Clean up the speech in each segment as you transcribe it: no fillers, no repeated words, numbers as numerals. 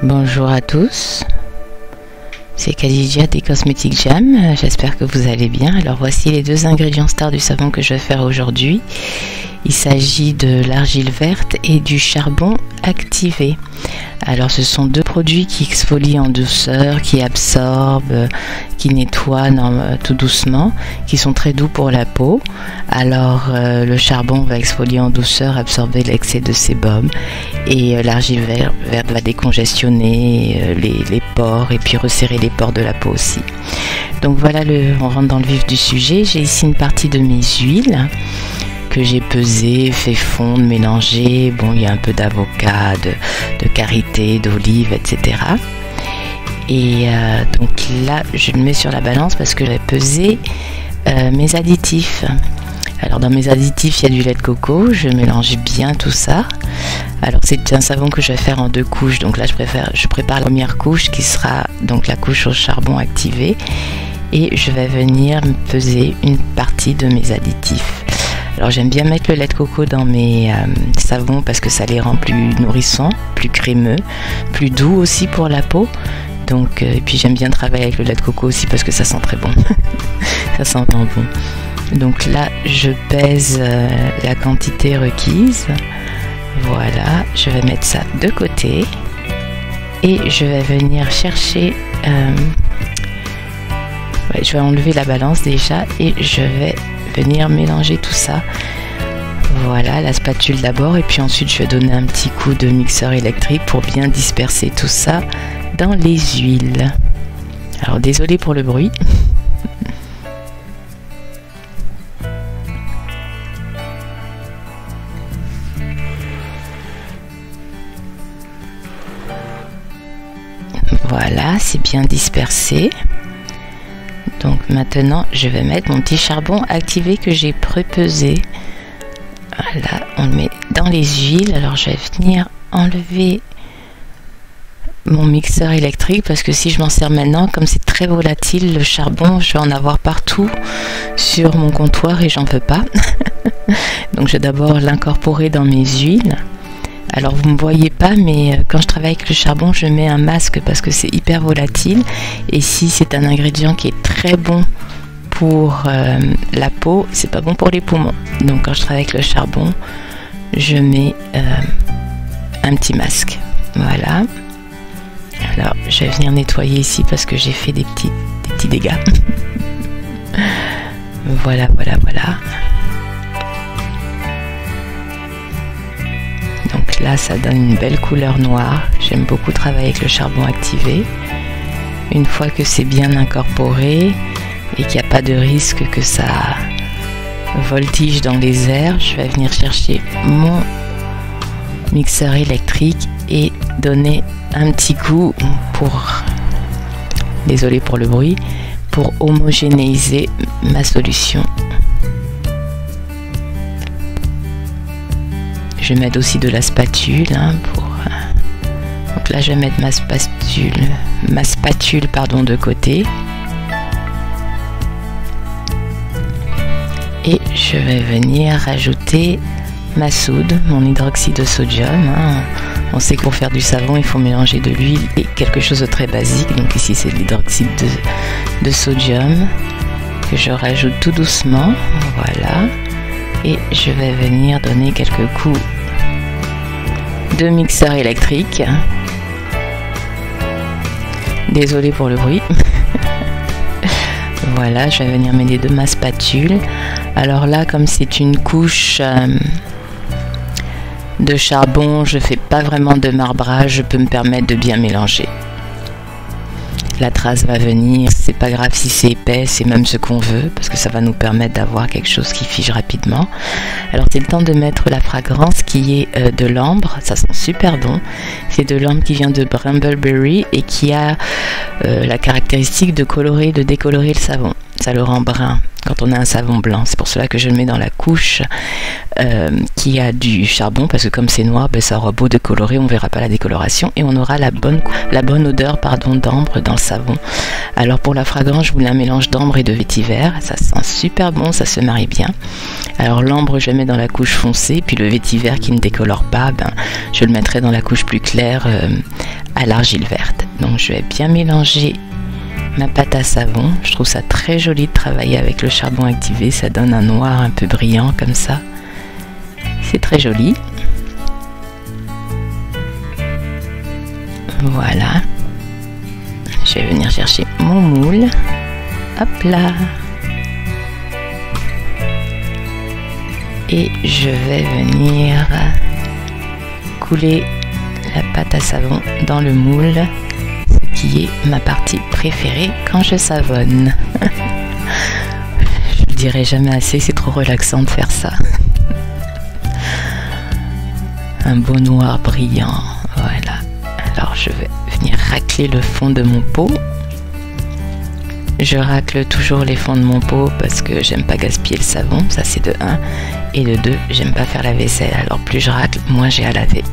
Bonjour à tous, c'est Khadija des Cosmetic Jam, j'espère que vous allez bien. Alors voici les deux ingrédients stars du savon que je vais faire aujourd'hui. Il s'agit de l'argile verte et du charbon activé. Alors ce sont deux produits qui exfolient en douceur, qui absorbent, qui nettoient tout doucement, qui sont très doux pour la peau. Alors le charbon va exfolier en douceur, absorber l'excès de sébum, et l'argile verte va décongestionner les pores et puis resserrer les pores de la peau aussi. Donc voilà, on rentre dans le vif du sujet. J'ai ici une partie de mes huiles que j'ai pesé, fait fondre, mélangé. Bon, il y a un peu d'avocat, de karité, d'olive, etc. Et donc là, je le mets sur la balance parce que j'ai pesé mes additifs. Alors dans mes additifs, il y a du lait de coco. Je mélange bien tout ça. Alors c'est un savon que je vais faire en deux couches. Donc là, je prépare la première couche qui sera donc la couche au charbon activé. Et je vais venir peser une partie de mes additifs. Alors j'aime bien mettre le lait de coco dans mes savons parce que ça les rend plus nourrissants, plus crémeux, plus doux aussi pour la peau. Donc, et puis j'aime bien travailler avec le lait de coco aussi parce que ça sent très bon. Ça sent vraiment bon. Donc là je pèse la quantité requise. Voilà, je vais mettre ça de côté. Et je vais venir chercher... je vais enlever la balance déjà et je vais venir mélanger tout ça. Voilà, la spatule d'abord et puis ensuite je vais donner un petit coup de mixeur électrique pour bien disperser tout ça dans les huiles. Alors désolé pour le bruit. Voilà, c'est bien dispersé. Donc maintenant, je vais mettre mon petit charbon activé que j'ai prépesé. Voilà, on le met dans les huiles. Alors je vais venir enlever mon mixeur électrique parce que si je m'en sers maintenant, comme c'est très volatile, le charbon, je vais en avoir partout sur mon comptoir et j'en veux pas. Donc je vais d'abord l'incorporer dans mes huiles. Alors vous ne me voyez pas, mais quand je travaille avec le charbon, je mets un masque parce que c'est hyper volatile. Et si c'est un ingrédient qui est très bon pour la peau, c'est pas bon pour les poumons. Donc quand je travaille avec le charbon, je mets un petit masque. Voilà. Alors je vais venir nettoyer ici parce que j'ai fait des petits dégâts. Voilà, voilà, voilà. Donc là, ça donne une belle couleur noire. J'aime beaucoup travailler avec le charbon activé. Une fois que c'est bien incorporé et qu'il n'y a pas de risque que ça voltige dans les airs, je vais venir chercher mon mixeur électrique et donner un petit coup pour, désolé pour le bruit, pour homogénéiser ma solution. Je vais mettre aussi de la spatule donc là je vais mettre ma spatule de côté et je vais venir rajouter ma soude, mon hydroxyde de sodium. On sait que pour faire du savon il faut mélanger de l'huile et quelque chose de très basique, donc ici c'est de l'hydroxyde de sodium que je rajoute tout doucement. Voilà, et je vais venir donner quelques coups de mixeur électrique. Désolé pour le bruit. Voilà, je vais venir m'aider de ma spatule. Alors là, comme c'est une couche de charbon, je fais pas vraiment de marbrage, je peux me permettre de bien mélanger. La trace va venir, c'est pas grave si c'est épais, c'est même ce qu'on veut parce que ça va nous permettre d'avoir quelque chose qui fige rapidement. Alors c'est le temps de mettre la fragrance qui est de l'ambre, ça sent super bon. C'est de l'ambre qui vient de Brambleberry et qui a la caractéristique de colorer, de décolorer le savon. Ça le rend brun quand on a un savon blanc. C'est pour cela que je le mets dans la couche qui a du charbon, parce que comme c'est noir, ben, ça aura beau décolorer, on ne verra pas la décoloration et on aura la bonne odeur d'ambre dans le savon. Alors pour la fragrance, je voulais un mélange d'ambre et de vétiver. Ça sent super bon, ça se marie bien. Alors l'ambre, je le mets dans la couche foncée, puis le vétiver qui ne décolore pas, ben, je le mettrai dans la couche plus claire à l'argile verte. Donc je vais bien mélanger ma pâte à savon. Je trouve ça très joli de travailler avec le charbon activé, ça donne un noir un peu brillant comme ça. C'est très joli. Voilà. Je vais venir chercher mon moule. Hop là. Et je vais venir couler la pâte à savon dans le moule, ce qui est ma partie préférée quand je savonne. Je le dirai jamais assez, c'est trop relaxant de faire ça. Un beau noir brillant, voilà. Alors je vais venir racler le fond de mon pot. Je racle toujours les fonds de mon pot parce que j'aime pas gaspiller le savon, ça c'est de 1. Et de 2, j'aime pas faire la vaisselle, alors plus je racle, moins j'ai à laver.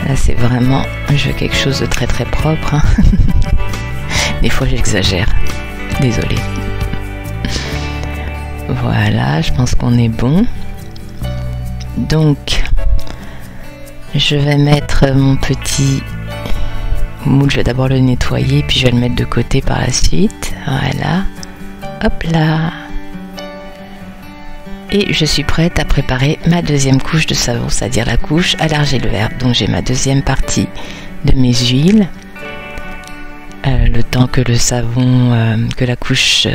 Là c'est vraiment, je veux quelque chose de très très propre, hein. Des fois j'exagère, désolée. Voilà, je pense qu'on est bon. Donc je vais mettre mon petit moule, je vais d'abord le nettoyer puis je vais le mettre de côté par la suite. Voilà, hop là. Et je suis prête à préparer ma deuxième couche de savon, c'est-à-dire la couche à l'argile verte. Donc j'ai ma deuxième partie de mes huiles. Le temps que le savon, que la couche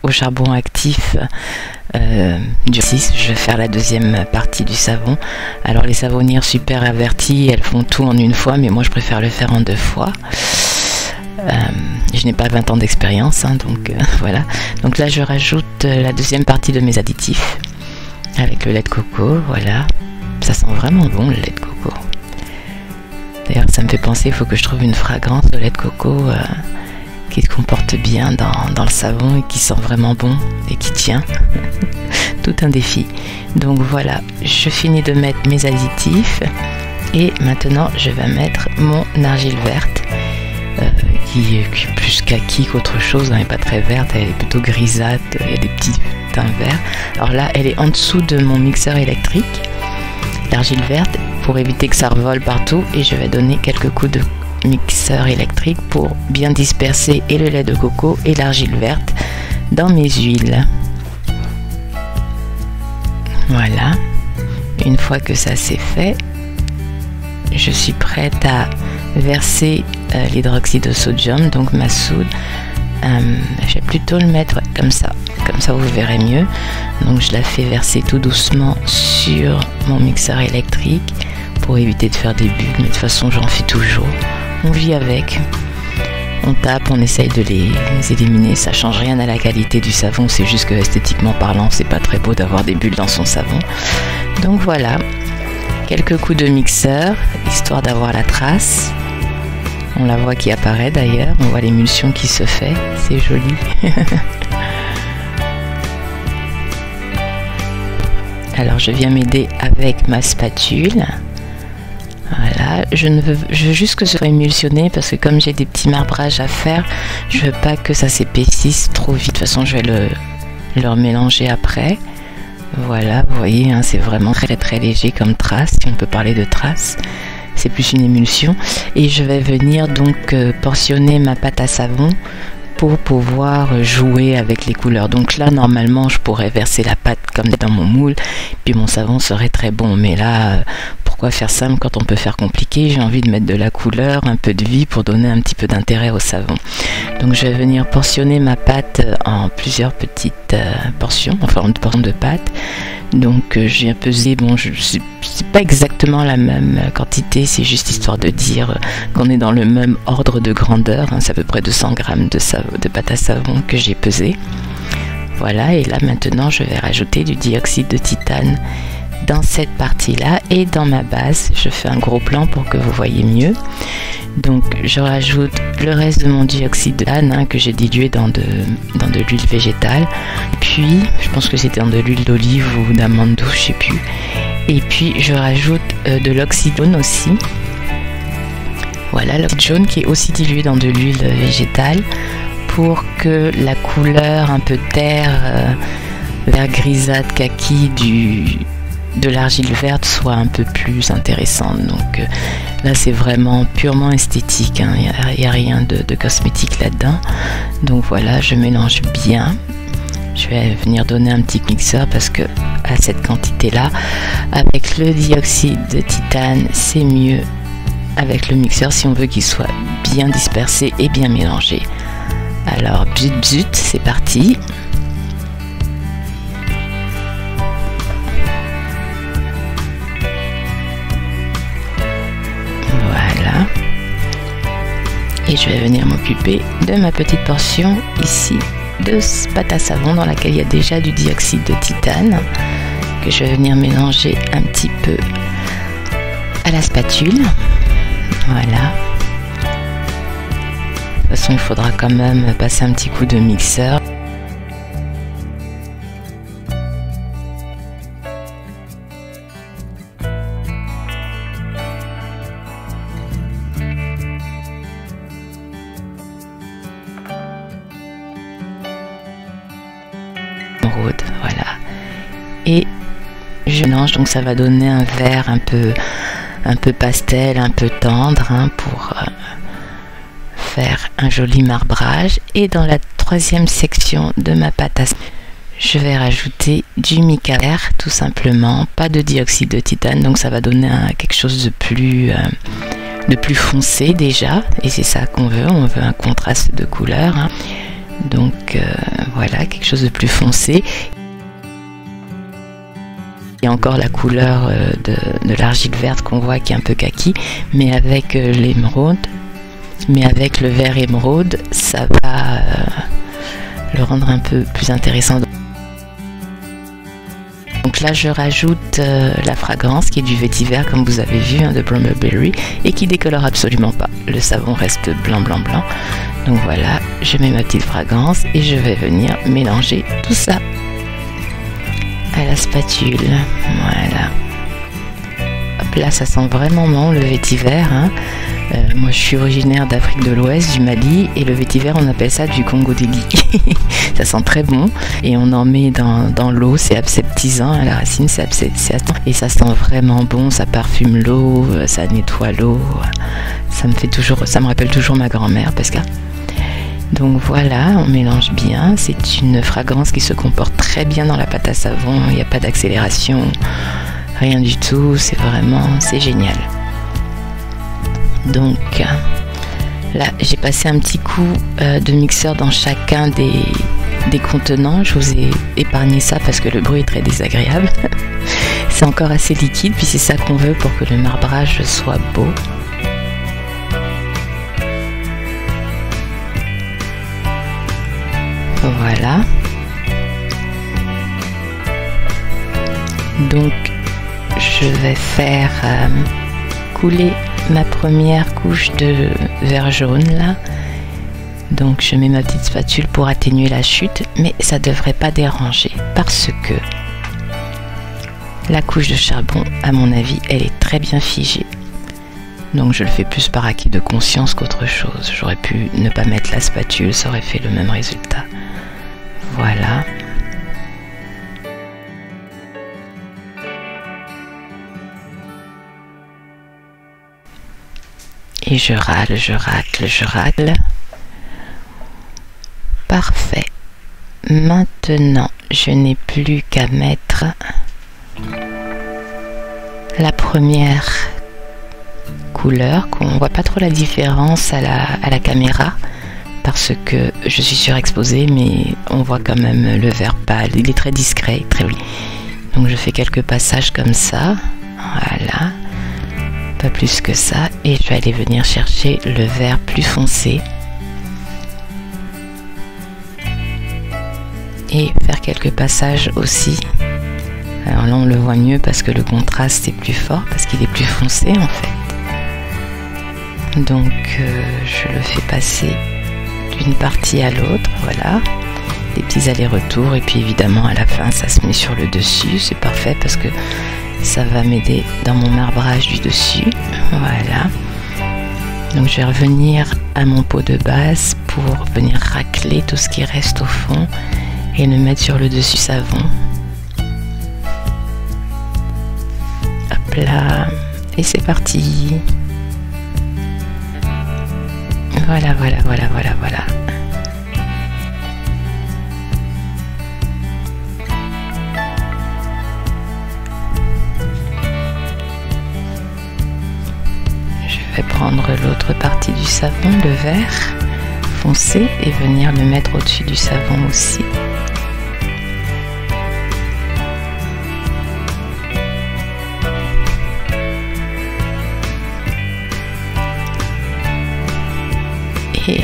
au charbon actif durcisse, je vais faire la deuxième partie du savon. Alors les savonnières super averties, elles font tout en une fois, mais moi je préfère le faire en 2 fois. Je n'ai pas 20 ans d'expérience, hein, donc voilà. Donc là je rajoute la deuxième partie de mes additifs avec le lait de coco, voilà. Ça sent vraiment bon le lait de coco. D'ailleurs ça me fait penser, il faut que je trouve une fragrance de lait de coco qui se comporte bien dans le savon et qui sent vraiment bon et qui tient. Tout un défi. Donc voilà, je finis de mettre mes additifs et maintenant je vais mettre mon argile verte. Qui est plus kaki qu'autre chose, elle n'est pas très verte, elle est plutôt grisâtre, il y a des petits teints verts. Alors là, elle est en dessous de mon mixeur électrique, l'argile verte, pour éviter que ça revole partout, et je vais donner quelques coups de mixeur électrique pour bien disperser et le lait de coco et l'argile verte dans mes huiles. Voilà, une fois que ça c'est fait, je suis prête à verser l'hydroxyde de sodium, donc ma soude. Je vais plutôt le mettre comme ça vous verrez mieux. Donc je la fais verser tout doucement sur mon mixeur électrique pour éviter de faire des bulles, mais de toute façon j'en fais toujours. On vit avec, on tape, on essaye de les éliminer, ça change rien à la qualité du savon, c'est juste que esthétiquement parlant c'est pas très beau d'avoir des bulles dans son savon. Donc voilà, quelques coups de mixeur histoire d'avoir la trace. On la voit qui apparaît d'ailleurs, on voit l'émulsion qui se fait, c'est joli. Alors je viens m'aider avec ma spatule. Voilà, je veux juste que ce soit émulsionné parce que comme j'ai des petits marbrages à faire, je veux pas que ça s'épaississe trop vite. De toute façon je vais le remélanger après. Voilà, vous voyez, hein, c'est vraiment très très léger comme trace, si on peut parler de trace. C'est plus une émulsion. Et je vais venir donc portionner ma pâte à savon pour pouvoir jouer avec les couleurs. Donc là, normalement, je pourrais verser la pâte comme dans mon moule, puis mon savon serait très bon. Mais là, pourquoi faire simple quand on peut faire compliqué? J'ai envie de mettre de la couleur, un peu de vie pour donner un petit peu d'intérêt au savon. Donc je vais venir portionner ma pâte en plusieurs petites portions, enfin en portions de pâte. Donc j'ai pesé, bon, c'est pas exactement la même quantité, c'est juste histoire de dire qu'on est dans le même ordre de grandeur, hein, c'est à peu près 200 grammes de pâte à savon que j'ai pesé. Voilà, et là maintenant je vais rajouter du dioxyde de titane dans cette partie-là et dans ma base. Je fais un gros plan pour que vous voyez mieux. Donc je rajoute le reste de mon dioxyde de titane que j'ai dilué dans de l'huile végétale. Puis, je pense que c'était dans de l'huile d'olive ou d'amande douce, je sais plus. Et puis je rajoute de l'oxyde jaune aussi. Voilà, l'oxyde jaune qui est aussi dilué dans de l'huile végétale pour que la couleur un peu terre, vert grisâtre, kaki de l'argile verte soit un peu plus intéressante. Donc là c'est vraiment purement esthétique, hein. Il n'y a rien de cosmétique là-dedans. Donc voilà, je mélange bien. Je vais venir donner un petit mixeur parce que à cette quantité là, avec le dioxyde de titane, c'est mieux avec le mixeur si on veut qu'il soit bien dispersé et bien mélangé. Alors bzut bzut, c'est parti. Voilà. Et je vais venir m'occuper de ma petite portion ici de pâte à savon dans laquelle il y a déjà du dioxyde de titane que je vais venir mélanger un petit peu à la spatule. Voilà. De toute façon, il faudra quand même passer un petit coup de mixeur. Voilà, et je mélange, donc ça va donner un vert un peu pastel, un peu tendre, hein, pour faire un joli marbrage. Et dans la troisième section de ma pâte à savon, je vais rajouter du mica vert, tout simplement, pas de dioxyde de titane, donc ça va donner quelque chose de plus foncé déjà, et c'est ça qu'on veut, on veut un contraste de couleur, hein. Donc voilà, quelque chose de plus foncé. Il y a encore la couleur de l'argile verte qu'on voit qui est un peu kaki, mais avec l'émeraude, mais avec le vert émeraude, ça va le rendre un peu plus intéressant. Donc là je rajoute la fragrance qui est du vétiver comme vous avez vu, hein, de Brambleberry, et qui décolore absolument pas. Le savon reste blanc blanc blanc. Donc voilà, je mets ma petite fragrance et je vais venir mélanger tout ça à la spatule. Voilà. Hop là, ça sent vraiment bon le vétiver, hein. Moi je suis originaire d'Afrique de l'Ouest, du Mali, et le vétiver on appelle ça du Congo Deli. Ça sent très bon et on en met dans l'eau, c'est aseptisant, à la racine c'est aseptisant et ça sent vraiment bon, ça parfume l'eau, ça nettoie l'eau, ça me rappelle toujours ma grand-mère parce que... Donc voilà, on mélange bien, c'est une fragrance qui se comporte très bien dans la pâte à savon, il n'y a pas d'accélération, rien du tout, c'est génial. Donc là j'ai passé un petit coup de mixeur dans chacun des contenants. Je vous ai épargné ça parce que le bruit est très désagréable. C'est encore assez liquide, puis c'est ça qu'on veut pour que le marbrage soit beau. Voilà. Donc je vais faire couler ma première couche de verre jaune là. Donc je mets ma petite spatule pour atténuer la chute, mais ça ne devrait pas déranger parce que la couche de charbon, à mon avis, elle est très bien figée. Donc je le fais plus par acquis de conscience qu'autre chose. J'aurais pu ne pas mettre la spatule, ça aurait fait le même résultat. Voilà. Et je râle, je racle, je racle. Parfait. Maintenant, je n'ai plus qu'à mettre la première couleur, qu'on voit pas trop la différence à la caméra parce que je suis surexposée, mais on voit quand même le vert pâle. Il est très discret, très joli. Donc je fais quelques passages comme ça. Voilà. Pas plus que ça, et je vais aller venir chercher le vert plus foncé et faire quelques passages aussi Alors là on le voit mieux parce que le contraste est plus fort, parce qu'il est plus foncé en fait. Donc je le fais passer d'une partie à l'autre, voilà. Des petits allers-retours et puis évidemment à la fin ça se met sur le dessus, c'est parfait parce que ça va m'aider dans mon marbrage du dessus, voilà. Donc je vais revenir à mon pot de base pour venir racler tout ce qui reste au fond et le mettre sur le dessus savon. Hop là, et c'est parti. Voilà, voilà, voilà, voilà, voilà. Je vais prendre l'autre partie du savon, le vert foncé, et venir le mettre au-dessus du savon aussi. Et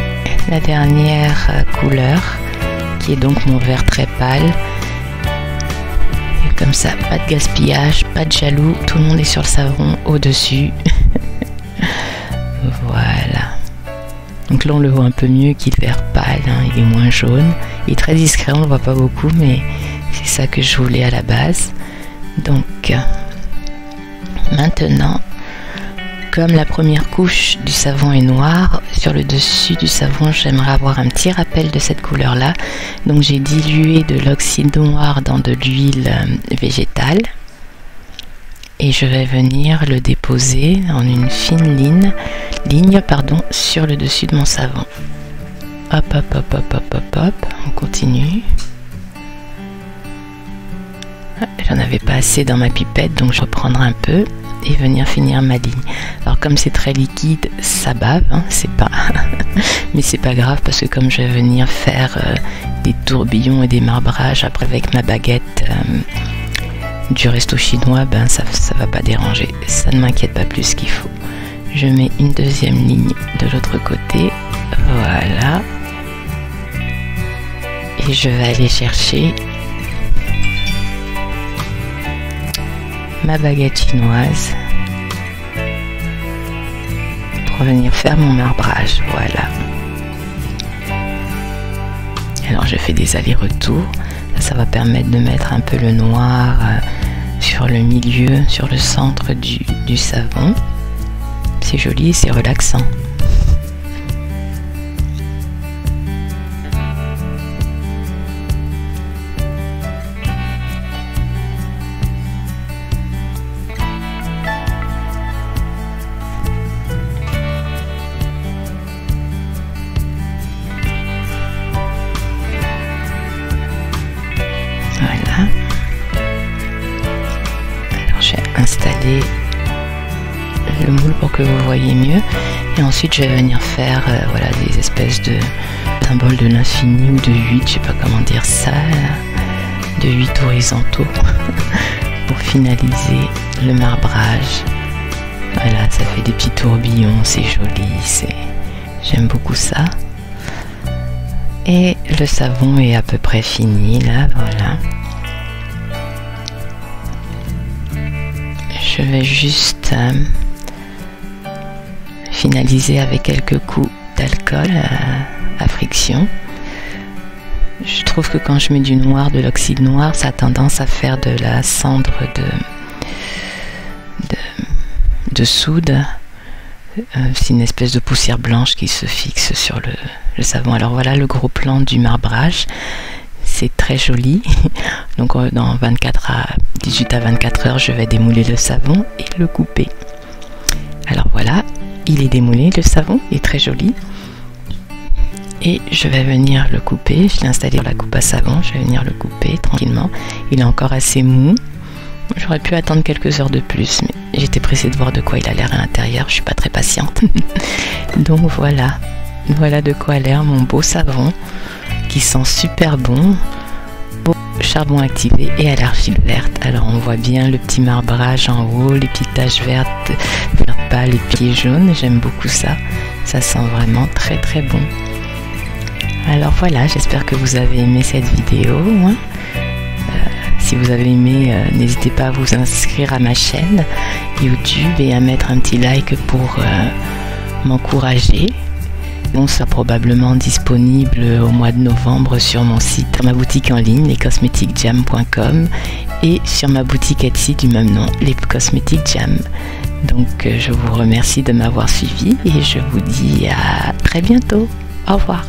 la dernière couleur, qui est donc mon vert très pâle. Et comme ça, pas de gaspillage, pas de jaloux, tout le monde est sur le savon au-dessus. Voilà. Donc là on le voit un peu mieux qu'il est vert pâle, hein, il est moins jaune. Il est très discret, on ne le voit pas beaucoup, mais c'est ça que je voulais à la base. Donc maintenant, comme la première couche du savon est noire, sur le dessus du savon j'aimerais avoir un petit rappel de cette couleur là. Donc j'ai dilué de l'oxyde noir dans de l'huile végétale. Et je vais venir le déposer en une fine ligne sur le dessus de mon savon. Hop, hop, hop, hop, hop, hop, hop, on continue. J'en avais pas assez dans ma pipette, donc je reprendrai un peu et venir finir ma ligne. Alors comme c'est très liquide, ça bave, hein, c'est pas... mais c'est pas grave parce que comme je vais venir faire des tourbillons et des marbrages après avec ma baguette... du resto chinois, ben ça va pas déranger, ça ne m'inquiète pas plus qu'il faut. Je mets une deuxième ligne de l'autre côté, voilà, et je vais aller chercher ma baguette chinoise pour venir faire mon marbrage, voilà. Alors je fais des allers-retours. Ça va permettre de mettre un peu le noir sur le milieu, sur le centre du savon. C'est joli et c'est relaxant. Voilà. Alors je vais installer le moule pour que vous voyez mieux. Et ensuite je vais venir faire voilà, des espèces de symboles de l'infini ou de 8, je sais pas comment dire ça, de 8 horizontaux pour finaliser le marbrage. Voilà, ça fait des petits tourbillons, c'est joli, j'aime beaucoup ça. Et le savon est à peu près fini là, voilà. Je vais juste finaliser avec quelques coups d'alcool à friction. Je trouve que quand je mets du noir, de l'oxyde noir, ça a tendance à faire de la cendre de soude. C'est une espèce de poussière blanche qui se fixe sur le savon. Alors voilà le gros plan du marbrage. C'est très joli. Donc dans 18 à 24 heures, je vais démouler le savon et le couper. Alors voilà, il est démoulé, le savon est très joli. Et je vais venir le couper. Je l'ai installé dans la coupe à savon. Je vais venir le couper tranquillement. Il est encore assez mou. J'aurais pu attendre quelques heures de plus, mais j'étais pressée de voir de quoi il a l'air à l'intérieur. Je suis pas très patiente. Donc voilà. Voilà de quoi a l'air mon beau savon qui sent super bon. Au charbon activé et à l'argile verte. Alors on voit bien le petit marbrage en haut, les petites taches vertes, vert pâle, les pieds jaunes. J'aime beaucoup ça. Ça sent vraiment très très bon. Alors voilà, j'espère que vous avez aimé cette vidéo. Si vous avez aimé, n'hésitez pas à vous inscrire à ma chaîne YouTube et à mettre un petit like pour m'encourager. On sera probablement disponible au mois de novembre sur mon site, dans ma boutique en ligne, lescosmeticsjam.com, et sur ma boutique Etsy du même nom, les Cosmetics Jam. Donc je vous remercie de m'avoir suivi et je vous dis à très bientôt. Au revoir.